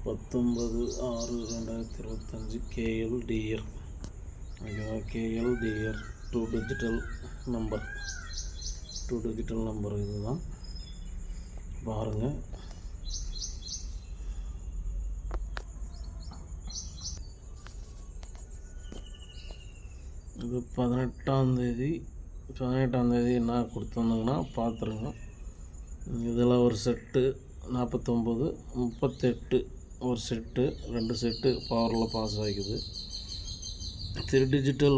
19/6/2025 KLDR. ஓகேவா? KLDR 2 digital number இதுதான் பாருங்கள். இது 18ஆந்தேதி என்ன கொடுத்துருந்தாங்கன்னா பார்த்துருங்க. இதில் ஒரு செட்டு 49, 38 ஒரு செட்டு, 2 செட்டு பவரில் பாஸ் ஆகிக்குது. 3 டிஜிட்டல்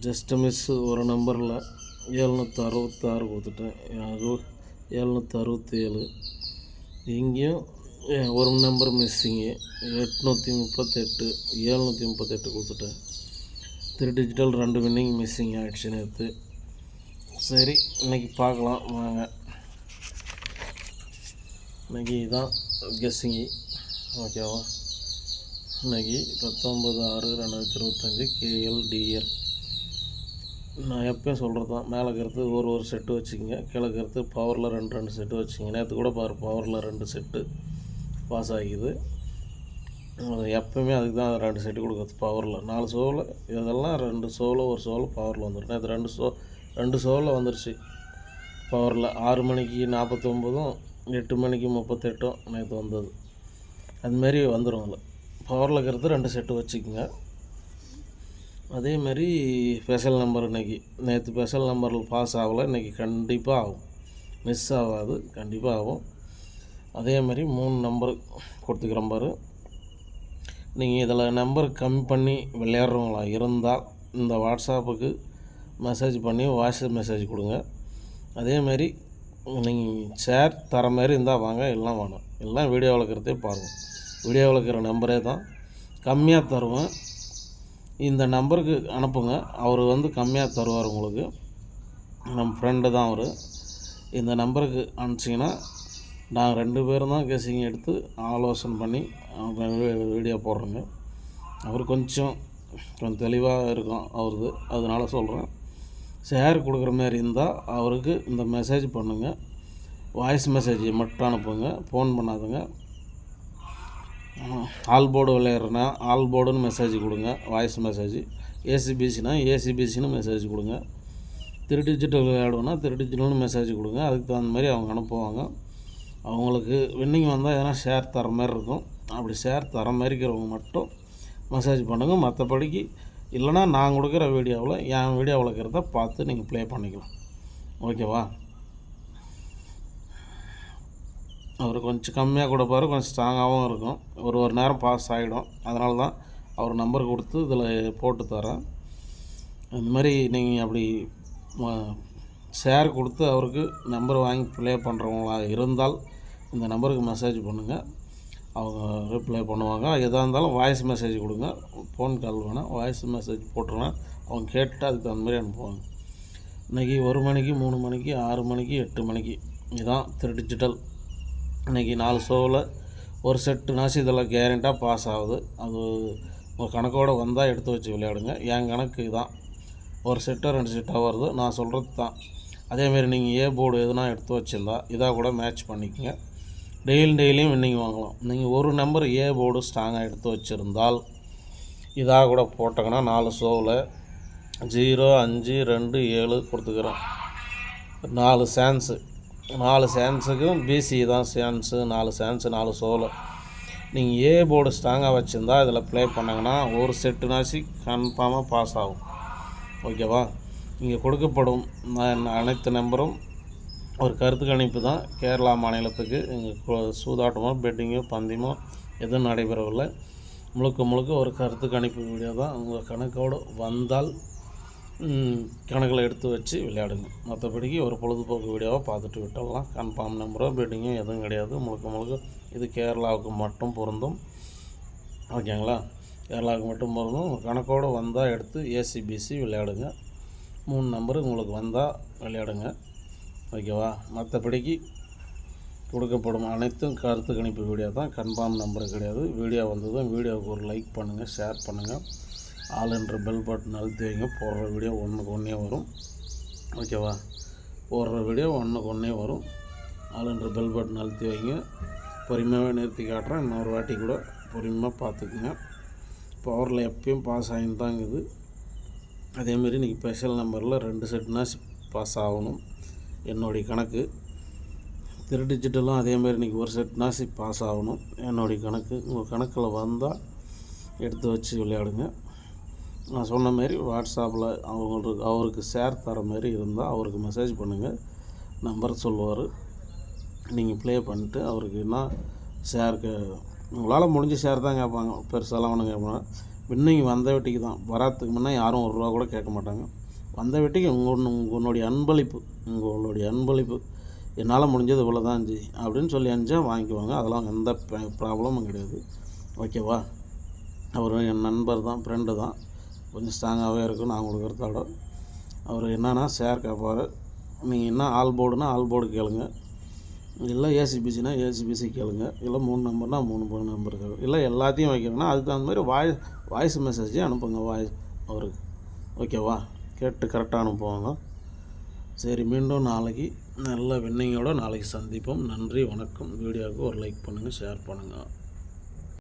ஜஸ்ட் மிஸ் ஒரு நம்பரில் 766 கொடுத்துட்டேன். அது 767. இங்கேயும் ஒரு நம்பர் மிஸ்ஸிங்கு 838, 738 கொடுத்துட்டேன். 3 டிஜிட்டல் 2 வின்னிங் மிஸ்ஸிங் ஆகிடுச்சு நேற்று. சரி, இன்றைக்கி பார்க்கலாம் வாங்க. இன்றைக்கி இதான் கெஸ்ஸிங்கு. ஓகேவா? இன்றைக்கி 19/6/2025 KLDR. நான் எப்போயும் சொல்கிறது தான், மேலே இருக்கிறது ஒரு செட்டு வச்சுக்கிங்க, கீழே இருக்கிறது பவரில் 2 செட்டு வச்சுக்கிங்க. நேற்று கூட பவரில் 2 செட்டு பாஸ் ஆகிக்குது. எப்போயுமே அதுக்கு தான் 2 செட்டு கொடுக்குறது. பவரில் 4 ஷோவில் இதெல்லாம் 2 ஷோவில் ஒரு ஷோவில் பவரில் வந்துடும். நேற்று 2 ஷோவில் வந்துருச்சு பவரில். 6 மணிக்கு 49, 8 மணிக்கு 38 நேற்று வந்தது. அதுமாரி வந்துடும். அதில் பவரில் இருக்கிறது 2 செட்டு வச்சுக்கோங்க. அதேமாரி ஸ்பெஷல் நம்பர் நேற்று ஸ்பெஷல் நம்பரில் பாஸ் ஆகலை, இன்றைக்கி கண்டிப்பாக ஆகும், மிஸ் ஆகாது, கண்டிப்பாக ஆகும். அதேமாதிரி 3 நம்பர் கொடுத்துக்கிறேன் பாரு. நீங்கள் இதில் நம்பர் கம்மி பண்ணி விளையாடுறவங்களா இருந்தால் இந்த வாட்ஸ்அப்புக்கு மெசேஜ் பண்ணி வாய்ஸ் மெசேஜ் கொடுங்க. அதேமாரி நீங்கள் ஷேர் தர மாதிரி இருந்தால் வாங்க, எல்லாம் வேணும். எல்லாம் வீடியோ வளர்க்குறதே பாருங்கள். வீடியோ வளர்க்குற நம்பரே தான் கம்மியாக தருவேன். இந்த நம்பருக்கு அனுப்புங்க, அவர் கம்மியாக தருவார் உங்களுக்கு. நம்ம ஃப்ரெண்டு தான் அவர். இந்த நம்பருக்கு அனுப்பிச்சிங்கன்னா நாங்கள் 2 பேரும் தான் கெஸ்ஸிங் எடுத்து ஆலோசனை பண்ணி வீடியோ போடுறோங்க. அவர் கொஞ்சம் தெளிவாக இருக்கும் அவரது, அதனால சொல்கிறேன். ஷேர் கொடுக்குற மாதிரி இருந்தால் அவருக்கு இந்த மெசேஜ் பண்ணுங்கள். வாய்ஸ் மெசேஜ் மட்டும் அனுப்புங்க, ஃபோன் பண்ணாதுங்க. ஆல் போர்டு விளையாடுறேன்னா ஆல் போர்டுன்னு மெசேஜ் கொடுங்க, வாய்ஸ் மெசேஜ். ஏசிபிசினா ஏசிபிசின்னு மெசேஜ் கொடுங்க. 3 டிஜிட்டல் விளையாடுவோன்னா 3 டிஜிட்டல்னு மெசேஜ் கொடுங்க. அதுக்கு தகுந்த மாதிரி அவங்க அனுப்புவாங்க. அவங்களுக்கு வின்னிங் வந்தால் எதனா ஷேர் தர மாதிரி இருக்கும். அப்படி ஷேர் தர மாதிரி இருக்கிறவங்க மட்டும் மெசேஜ் பண்ணுங்கள். மற்றபடிக்கு இல்லைனா நான் கொடுக்குற வீடியோவில் என் வீடியோவில் இருக்கிறத பார்த்து நீங்கள் ப்ளே பண்ணிக்கலாம். ஓகேவா? அவர் கொஞ்சம் கம்மியாக கொடுப்பார், கொஞ்சம் ஸ்ட்ராங்காகவும் இருக்கும். ஒரு நேரம் பாஸ் ஆகிடும். அதனால தான் அவர் நம்பர் கொடுத்து இதில் போட்டு தரேன். இந்த மாதிரி நீங்கள் அப்படி ஷேர் கொடுத்து அவருக்கு நம்பர் வாங்கி ப்ளே பண்ணுறவங்களா இருந்தால் இந்த நம்பருக்கு மெசேஜ் பண்ணுங்கள், அவங்க ரிப்ளை பண்ணுவாங்க. எதாக இருந்தாலும் வாய்ஸ் மெசேஜ் கொடுங்க. ஃபோன் கால் வேணால் வாய்ஸ் மெசேஜ் போட்டுருவேன். அவங்க கேட்டுட்டு அதுக்கு தகுந்த மாதிரி அனுப்புவாங்க. இன்றைக்கி 1 மணிக்கு, 3 மணிக்கு, 6 மணிக்கு, 8 மணிக்கு இதுதான் 3 டிஜிட்டல். இன்றைக்கி 4 ஷோவில் ஒரு செட்டுனாச்சு இதெல்லாம் கேரண்டாக பாஸ் ஆகுது. அது உங்கள் கணக்கோடு வந்தால் எடுத்து வச்சு விளையாடுங்க. என் கணக்கு தான், ஒரு செட்டோ 2 செட்டாக வருது, நான் சொல்கிறது தான். அதேமாரி நீங்கள் போர்டு எதுனா எடுத்து வச்சுருந்தா இதாக கூட மேட்ச் பண்ணிக்கோங்க. டெய்லியும் வின்னிங் வாங்கலாம். நீங்கள் ஒரு நம்பர் போர்டு ஸ்ட்ராங்காக எடுத்து வச்சுருந்தால் இதாக கூட போட்டங்கன்னா 4 ஷோவில் 0, 5, 2, 7 கொடுத்துக்கிறேன். 4 சான்ஸுக்கும் பிசி தான் சான்ஸு. 4 சான்ஸு 4 ஷோவில். நீங்கள் போர்டு ஸ்ட்ராங்காக வச்சுருந்தா இதில் ப்ளே பண்ணாங்கன்னா ஒரு செட்டுனாச்சு கன்ஃபார்மாக பாஸ் ஆகும். ஓகேவா? இங்கே கொடுக்கப்படும் அனைத்து நம்பரும் ஒரு கருத்து கணிப்பு தான். கேரளா மாநிலத்துக்கு இங்கே சூதாட்டமோ பெட்டிங்கோ பந்தயமோ எதுவும் நடைபெறவில்லை. முழுக்க ஒரு கருத்து கணிப்பு வீடியோ தான். உங்கள் கணக்கோடு வந்தால் கணக்கில் எடுத்து வச்சு விளையாடுங்க. மற்றபடிக்கு ஒரு பொழுதுபோக்கு வீடியோவை பார்த்துட்டு விட்டுடலாம். கன்ஃபார்ம் நம்பரோ பெட்டிங்கோ எதுவும் கிடையாது. முழுக்க இது கேரளாவுக்கு மட்டும் பொருந்தும். ஓகேங்களா? கேரளாவுக்கு மட்டும் பொருந்தும். உங்கள் கணக்கோடு வந்தால் எடுத்து ஏசிபிசி விளையாடுங்க. 3 நம்பரு உங்களுக்கு வந்தால் விளையாடுங்க. ஓகேவா? மற்றபடிக்கு கொடுக்கப்படும் அனைத்தும் கருத்து கணிப்பு வீடியோ தான், கன்ஃபார்ம் நம்பர் கிடையாது. வீடியோ வந்ததும் வீடியோவுக்கு ஒரு லைக் பண்ணுங்கள், ஷேர் பண்ணுங்கள். ஆல் என்ற பெல் பட்டன் அழுத்தி வைங்க. போடுற வீடியோ ஒன்றுக்கு ஒன்றே வரும். ஓகேவா? போடுற வீடியோ ஒன்றுக்கு ஒன்றே வரும். ஆல் என்ற பெல் பட்டன் அழுத்தி வைங்க. பொறுமையாகவே நிறுத்தி காட்டுறேன். இன்னொரு வாட்டி கூட பொறுமையாக பார்த்துக்குங்க. பவரில் எப்பயும் பாஸ் ஆகின்னு தான் இருக்குது. அதேமாரி இன்றைக்கி ஸ்பெஷல் நம்பரில் 2 செட்னா பாஸ் ஆகணும் என்னுடைய கணக்கு. டிஜிட்டலும் அதேமாரி இன்றைக்கி 1 செட்னா பாஸ் ஆகணும் என்னுடைய கணக்கு. உங்கள் கணக்கில் வந்தால் எடுத்து வச்சு விளையாடுங்க. நான் சொன்ன மாரி வாட்ஸ்அப்பில் அவருக்கு ஷேர் தர மாதிரி இருந்தால் அவருக்கு மெசேஜ் பண்ணுங்கள், நம்பர் சொல்லுவார். நீங்கள் ப்ளே பண்ணிட்டு அவருக்கு என்ன ஷேருக்கு உங்களால் முடிஞ்ச ஷேர் தான் கேட்பாங்க, பெருசாலாம் ஒன்றும் கேட்பாங்க. வின்னிங் வந்த வெட்டிக்கு தான், வராதுக்கு முன்னே யாரும் 1 ரூபா கூட கேட்க மாட்டாங்க. வந்த வெட்டிக்கு உங்களுடைய அன்பளிப்பு என்னால் முடிஞ்சது இவ்வளோ தான் ஜி அப்படின்னு சொல்லி அனுப்பிச்சா வாங்கிக்குவாங்க. அதெல்லாம் எந்த ப்ராப்ளமும் கிடையாது. ஓகேவா? அவர் என் நண்பர் தான், ஃப்ரெண்டு தான், கொஞ்சம் ஸ்ட்ராங்காகவே இருக்கும் நான் கொடுக்குறதோட. அவர் என்னன்னா ஷேர் கேட்பார். நீங்கள் என்ன ஆல் போர்டு கேளுங்க, இல்லை ஏசிபிசினா ஏசிபிசி கேளுங்க, இல்லை 3 நம்பர்னால் 3 நம்பர் கேளுங்க, இல்லை எல்லாத்தையும் வைக்கிறேன்னா அதுக்கு தகுந்த மாதிரி வாய்ஸ் மெசேஜே அனுப்புங்க அவருக்கு. ஓகேவா? கேட்டு கரெக்டாக அனுப்புவாங்க. சரி, மீண்டும் நாளைக்கு நல்ல வின்னிங்கோடு நாளைக்கு சந்திப்போம். நன்றி, வணக்கம். வீடியோவுக்கு ஒரு லைக் பண்ணுங்கள், ஷேர் பண்ணுங்கள்.